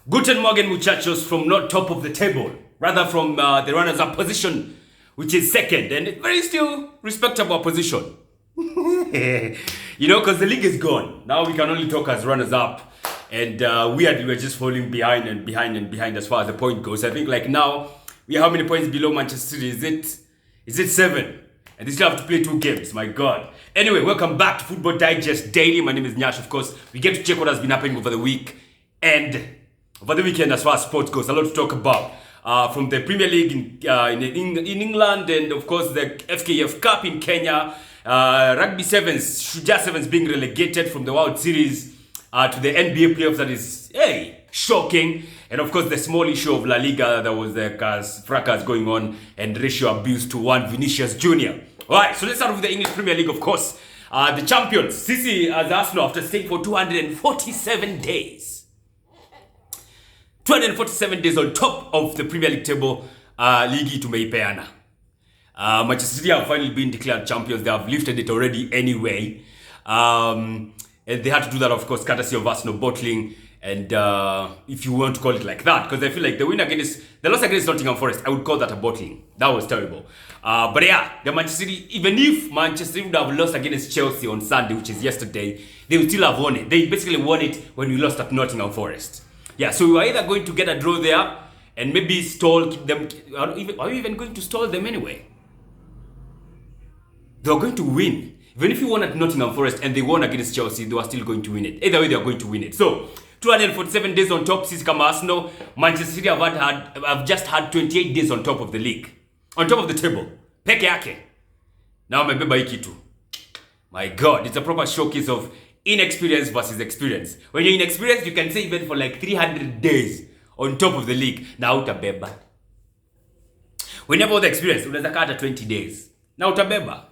Guten Morgen, muchachos, from not top of the table, rather from the runners-up position, which is second, and very still respectable position. Because the league is gone. Now we can only talk as runners-up, and we're just falling behind and behind as far as the point goes. I think like now, we are how many points below Manchester City? Is it 7? And they still have to play 2 games, my God. Anyway, welcome back to Football Digest Daily. My name is Nyash, of course. We get to check what has been happening over the week and over the weekend as far as sports goes. A lot to talk about. From the Premier League in England, and of course the FKF Cup in Kenya. Rugby Sevens, Shujaa Sevens being relegated from the World Series to the NBA playoffs. That is, shocking. And of course the small issue of La Liga, there was the fracas going on and ratio abuse to one Vinicious Jr. Alright, so let's start with the English Premier League, of course. The champions, Sisi as Arsenal, after staying for 247 days. 247 days on top of the Premier League table, Ligi tumeipeana. Manchester City have finally been declared champions. They have lifted it already anyway. And they had to do that, of course, courtesy of Arsenal bottling. And if you want to call it like that, because I feel like the loss against Nottingham Forest, I would call that a bottling. That was terrible. But yeah, the Manchester City, even if Manchester City would have lost against Chelsea on Sunday, which is yesterday, they would still have won it. They basically won it when we lost at Nottingham Forest. Yeah, so we were either going to get a draw there and maybe stall them. Are we even going to stall them anyway? They were going to win. Even if you won at Nottingham Forest and they won against Chelsea, they were still going to win it. Either way, they are going to win it. So, 247 days on top, Sisi kama Arsenal. Manchester City have just had 28 days on top of the league. On top of the table. Peke yake. Now mebeba hii kitu. My God, it's a proper showcase of inexperience versus experience. When you're inexperienced, you can say even for like 300 days on top of the league. Now utabeba. When you have all the experience, unaweza kaa hata 20 days. Now utabeba.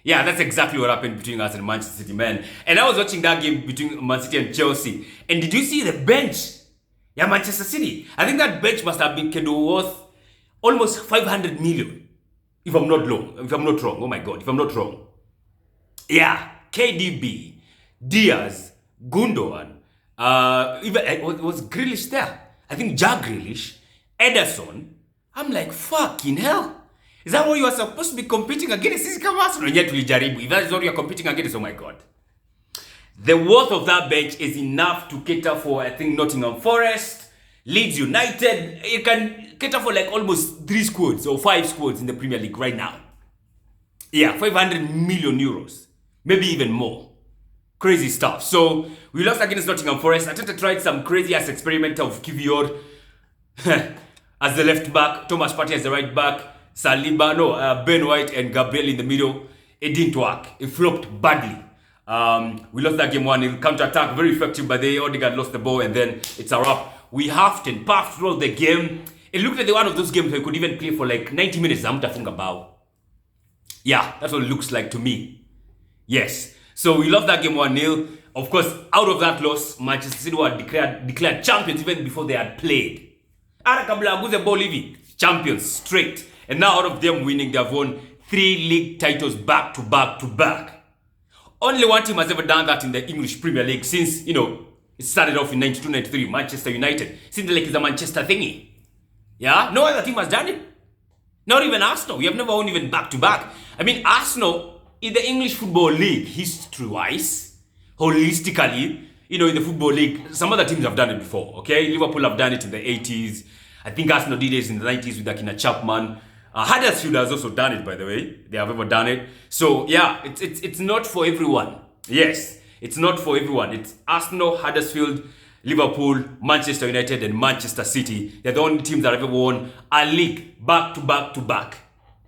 Yeah, that's exactly what happened between us and Manchester City, man. And I was watching that game between Man City and Chelsea. And did you see the bench? Yeah, Manchester City. I think that bench must have been worth almost 500 million. If I'm not wrong. Oh my God, if I'm not wrong. Yeah, KDB, Diaz, Gundogan, even was Grealish there? I think Jack Grealish, Ederson. I'm like, fucking hell. Is that what you are supposed to be competing against? Sisi kama Arsenal yet tulijaribu. If that is what you are competing against, oh my God. The worth of that bench is enough to cater for, I think, Nottingham Forest, Leeds United. It can cater for like almost 3 squads or 5 squads in the Premier League right now. Yeah, 500 million euros. Maybe even more. Crazy stuff. So, we lost against Nottingham Forest. Ateta tried some crazy-ass experiment of Kivior as the left back, Thomas Partey as the right back, Saliba, Ben White and Gabriel in the middle. It didn't work. It flopped badly. We lost that game 1. Counter-attack, very effective, but Odegaard lost the ball and then it's a wrap. We huffed and puffed throughout the game. It looked like one of those games where we could even play for like 90 minutes. Yeah, that's what it looks like to me. Yes. So we lost that game 1-0. Of course, out of that loss, Manchester City were declared champions even before they had played. Champions straight. And now out of them winning, they have won 3 league titles back to back to back. Only one team has ever done that in the English Premier League since, it started off in 92-93, Manchester United. Seems like it's a Manchester thingy. Yeah? No other team has done it. Not even Arsenal. We have never won even back to back. I mean, Arsenal, in the English Football League, history-wise, holistically, in the Football League, some other teams have done it before, okay? Liverpool have done it in the 80s. I think Arsenal did it in the 90s with Akina Chapman. Huddersfield has also done it, by the way. They have ever done it. So, yeah, it's not for everyone. Yes, it's not for everyone. It's Arsenal, Huddersfield, Liverpool, Manchester United, and Manchester City. They're the only teams that have ever won a league back to back to back.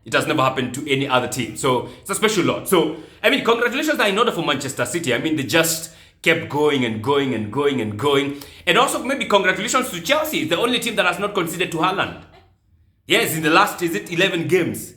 It has never happened to any other team. So, it's a special lot. So, I mean, congratulations are in order for Manchester City. I mean, they just kept going and going and going and going. And also, maybe congratulations to Chelsea, the only team that has not conceded to Haaland. Yes, in the last, 11 games?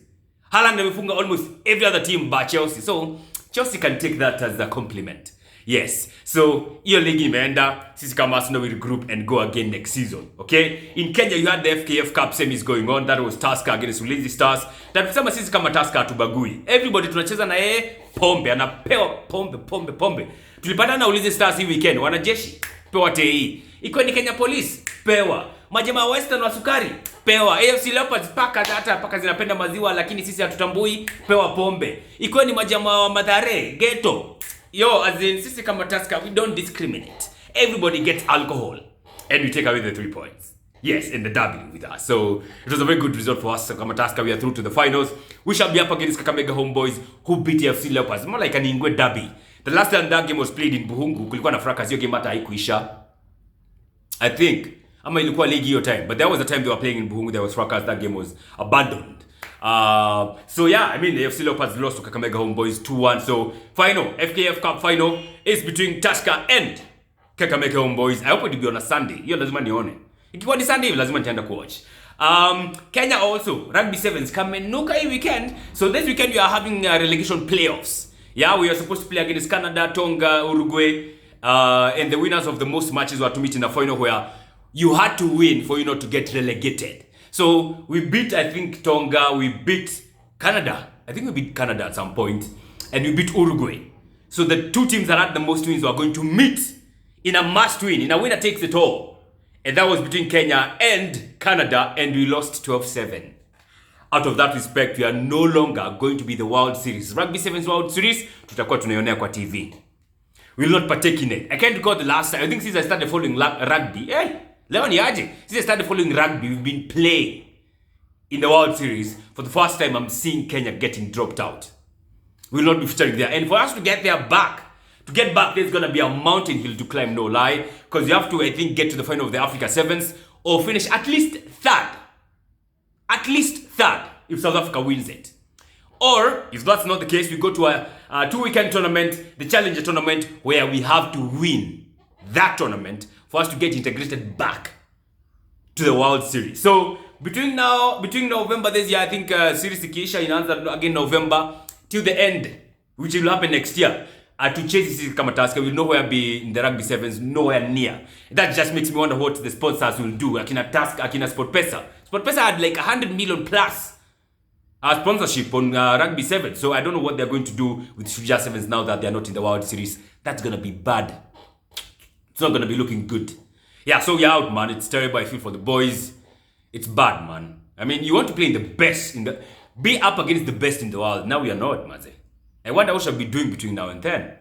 Haaland amefunga almost every other team but Chelsea. So, Chelsea can take that as a compliment. Yes. So, hiyo ligi imeenda. Sisi kama Arsenal will regroup and go again next season. Okay? In Kenya, you had the FKF Cup semis going on. That was Tusker against Ulinzi Stars. That kusema sisi kama Tusker hatubagui. Everybody tunacheza na yeye pombe. Anapewa pombe. Tulipata na Ulinzi Stars hii weekend. Wanajeshi. Pewa tei. Iko ni Kenya Police. pewa. Majamaa Western wa sukari, pewa. AFC Leopards paka zinapenda maziwa lakini sisi hatutambui, pewa pombe. Ikuwe ni majamaa wa Mathare, ghetto. Yo, as in, sisi kama Tusker, we don't discriminate. Everybody gets alcohol. And we take away the 3 points. Yes, and the W with us. So, it was a very good result for us. Kama Tusker, we are through to the finals. We shall be up against Kakamega Homeboys, who beat AFC Leopards. More like an Ingwe derby. The last time that game was played in Buhungu, kulikuwa na fracas, hiyo game hata haikuisha. I think, ama ilikuwa league hiyo time. But there was a time they were playing in Buhungu, there was fracas, that game was abandoned. So yeah, I mean, the AFC Leopards lost to Kakamega Homeboys 2-1. So, final, FKF Cup final is between Tusker and Kakamega Homeboys. I hope it will be on a Sunday. Hiyo lazima nione. Ikiwa ni Sunday, lazima nitaenda kuwatch. Kenya also, Rugby Sevens kamenuka hii weekend. So this weekend we are having relegation playoffs. Yeah, we are supposed to play against Canada, Tonga, Uruguay. And the winners of the most matches were to meet in a final where you had to win for you not to get relegated. So we beat, I think, Tonga, we beat Canada. I think we beat Canada at some point. And we beat Uruguay. So the two teams that had the most wins were going to meet in a must win, in a winner takes it all. And that was between Kenya and Canada, and we lost 12-7. Out of that respect, we are no longer going to be the World Series. Rugby Sevens World Series, tutakuwa tunaionea kwa TV. We will not partake in it. I can't recall the last time. I think since I started following rugby, leo ni aje? Since I started following rugby, we've been playing in the World Series. For the first time, I'm seeing Kenya getting dropped out. We will not be featuring there. And for us to get there back, there's going to be a mountain hill to climb, no lie. Because you have to, I think, get to the final of the Africa Sevens or finish at least third. At least third if South Africa wins it. Or, if that's not the case, we go to a 2-weekend tournament, the Challenger tournament, where we have to win that tournament for us to get integrated back to the World Series. So, between November this year, I think Series ikiisha inaanza again November, till the end, which will happen next year. To chase this kama Tusker, we'll nowhere be in the Rugby Sevens, nowhere near. That just makes me wonder what the sponsors will do. Akina Tusker, Akina SportPesa. SportPesa had like 100 million plus sponsorship on Rugby Sevens. So I don't know what they're going to do with Shujaa Sevens now that they're not in the World Series. That's going to be bad. It's not going to be looking good. Yeah, so we're out, man. It's terrible. I feel for the boys. It's bad, man. I mean, you want to play in the best, be up against the best in the world. Now we are not, Maze. I wonder what shall be doing between now and then.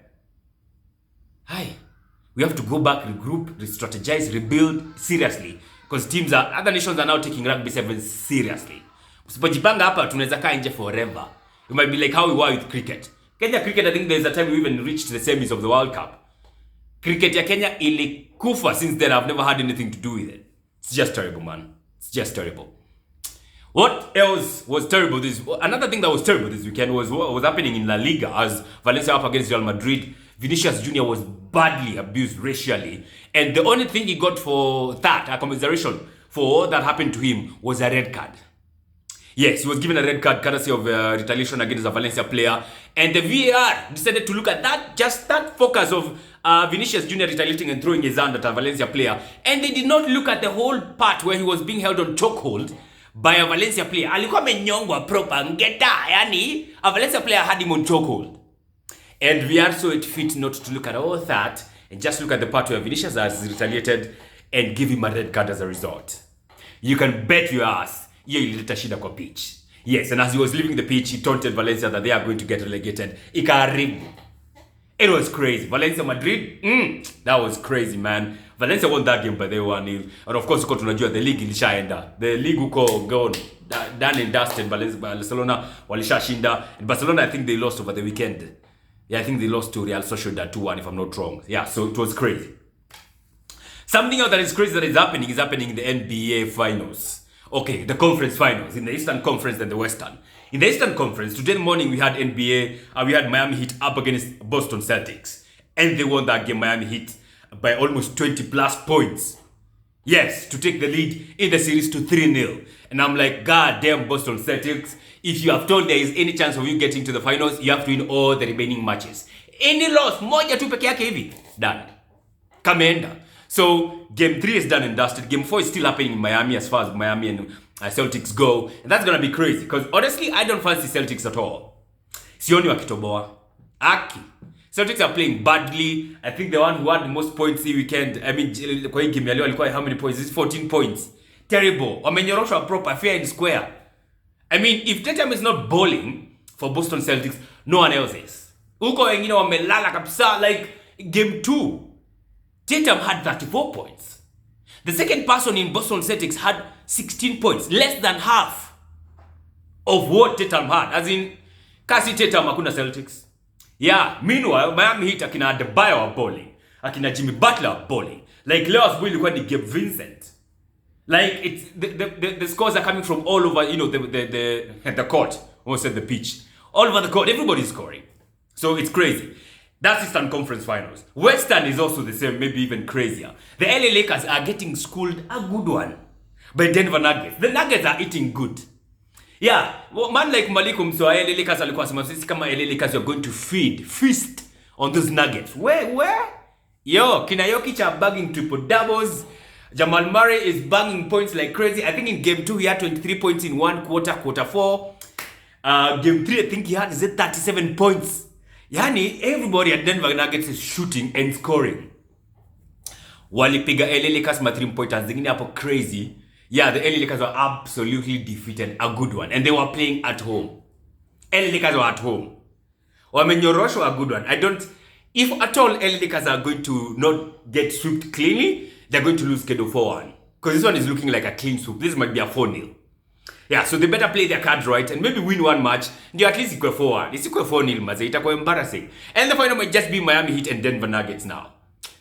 We have to go back, regroup, re-strategize, rebuild seriously. Because other nations are now taking Rugby Sevens seriously. Usipojipanga hapa tunaweza kaa nje forever. It might be like how we were with cricket. Kenya cricket, I think there's a time we even reached the semis of the World Cup. Cricket ya Kenya ilikufa. Since then I've never had anything to do with it. It's just terrible, man. It's just terrible. What else was terrible? Another thing that was terrible this weekend was what was happening in La Liga as Valencia up against Real Madrid. Vinicious Jr. was badly abused racially. And the only thing he got for that, a commiseration for all that happened to him, was a red card. Yes, he was given a red card courtesy of retaliation against a Valencia player. And the VAR decided to look at that, just that focus of Vinicious Jr. retaliating and throwing his hand at a Valencia player. And they did not look at the whole part where he was being held on chokehold by a Valencia player. Alikuwa amenyongwa proper ngeta, yani a Valencia player had him on chokehold. And we are so it fit not to look at all that and just look at the part where Vinicius has retaliated and give him a red card as a result. You can bet your ass, hiyo ilileta shida kwa pitch. Yes, and as he was leaving the pitch, he taunted Valencia that they are going to get relegated. Ikaharibu. It was crazy. Valencia Madrid, that was crazy, man. Valencia won that game by the 1-0. And of course, tunajua the league ilishaenda. The league uko gone, done and dusted. Barcelona walishashinda. And Barcelona, I think they lost over the weekend. Yeah, I think they lost to Real Sociedad 2-1, if I'm not wrong. Yeah, so it was crazy. Something else that is crazy that is happening in the NBA finals. Okay, the conference finals, in the Eastern Conference and the Western. In the Eastern Conference, today morning we had NBA, we had Miami Heat up against Boston Celtics. And they won that game, Miami Heat, by almost 20 plus points. Yes, to take the lead in the series to 3-0. And I'm like, God damn Boston Celtics. If you have told there is any chance of you getting to the finals, you have to win all the remaining matches. Any loss, moja tu peke yake hivi, done. Kameenda. So, game 3 is done and dusted. Game 4 is still happening in Miami as far as Miami and Celtics go. And that's going to be crazy. Because honestly, I don't fancy Celtics at all. Sioni wakitoboa. Aki. Celtics are playing badly. I think the one who had the most points this weekend, I mean, kwa hii game ya leo alikuwa how many points? It's 14 points. Terrible. Wamenyoroshwa proper, fair and square. I mean, if Tatum is not bowling for Boston Celtics, no one else is. Uko wengine wamelala kabisa, like game 2. Tatum had 34 points. The second person in Boston Celtics had 16 points, less than half of what Tatum had. As in, kasi Tatum hakuna Celtics. Yeah, meanwhile, Miami Heat akina Adebayo are bowling. Akina Jimmy Butler are bowling. Like, leo asubuhi ilikuwa ni Gabe Vincent. Like, it's the scores are coming from all over, you know, the court. Almost said the pitch. All over the court, everybody's scoring. So it's crazy. That's Eastern Conference Finals. Western is also the same, maybe even crazier. The LA Lakers are getting schooled, a good one, by Denver Nuggets. The Nuggets are eating good. Yeah, well, man like Malikum, so LA Lakers alikuwa sema sisi kama LA Lakers you're going to feast on those Nuggets. Where? Yo, Kina Jokic are bagging triple doubles. Jamal Murray is banging points like crazy. I think in game 2 he had 23 points in one quarter 4. Game 3 I think he had 37 points. Yani, everybody at Denver Nuggets is shooting and scoring. Walipiga LA Lakers ma 3-pointers zingine hapo crazy. Yeah, the LA Lakers were absolutely defeated, a good one. And they were playing at home. LA Lakers were at home. Wamenyoroshwa a good one. If at all LA Lakers are going to not get swept cleanly, they're going to lose Kedo 4-1. Because this one is looking like a clean sweep. This might be a 4-0. Yeah, so they better play their cards right and maybe win one match. Ndio at least ikwe 4-1. Isikwe 4-0 maze. Itakuwa embarrassing. And the final might just be Miami Heat and Denver Nuggets now.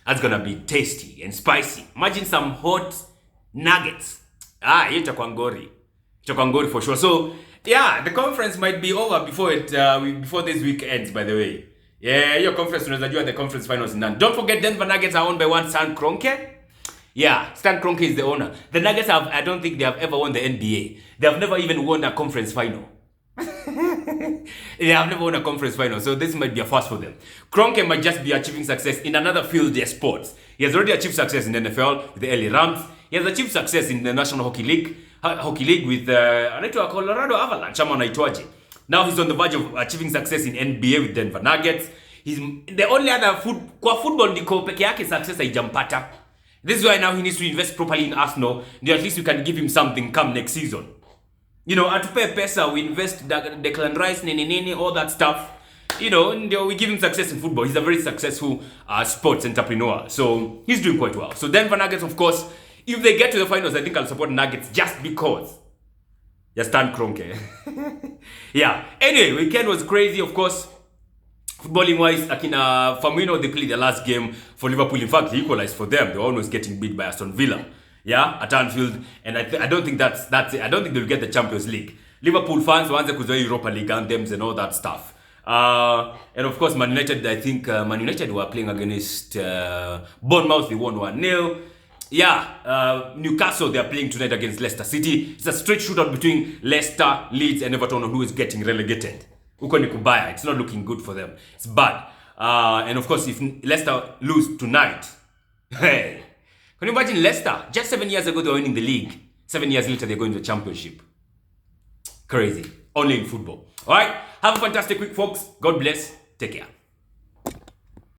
That's gonna be tasty and spicy. Imagine some hot nuggets. Hiyo itakuwa ngori. Itakuwa ngori for sure. So, yeah, the conference might be over before this week ends, by the way. Yeah, your conference, unaweza jua the conference finals none. Don't forget Denver Nuggets are owned by one Stan Kroenke. Yeah, Stan Kroenke is the owner. The Nuggets I don't think they have ever won the NBA. They have never even won a conference final. They have never won a conference final, so this might be a first for them. Kroenke might just be achieving success in another field, their sports. He has already achieved success in the NFL with the LA Rams. He has achieved success in the National Hockey League with anaitwa Colorado Avalanche ama anaitwaje. Now he's on the verge of achieving success in NBA with Denver Nuggets. He's the only other football ndiko peke yake success haijampata. This is why now he needs to invest properly in Arsenal. At least we can give him something come next season. You know, atupe pesa, we invest Declan Rice, nini, all that stuff. You know, we give him success in football. He's a very successful sports entrepreneur. So he's doing quite well. So Denver Nuggets, of course, if they get to the finals, I think I'll support Nuggets just because. Just Stan Kroenke. Yeah. Anyway, weekend was crazy, of course. Footballing wise, Akina Firmino, they played the last game for Liverpool. In fact, he equalized for them. They were almost getting beat by Aston Villa. Yeah, at Anfield. And I don't think that's it. I don't think they'll get the Champions League. Liverpool fans want to Europa League anthems and all that stuff. And of course, Man United, I think Man United were playing against Bournemouth. They won 1-0. Yeah, Newcastle, they're playing tonight against Leicester City. It's a straight shootout between Leicester, Leeds, and Everton on who is getting relegated. Uko ni kubaya. It's not looking good for them. It's bad. And of course, if Leicester lose tonight, hey, can you imagine Leicester? Just 7 years ago, they were winning the league. 7 years later, they're going to the championship. Crazy. Only in football. All right. Have a fantastic week, folks. God bless. Take care.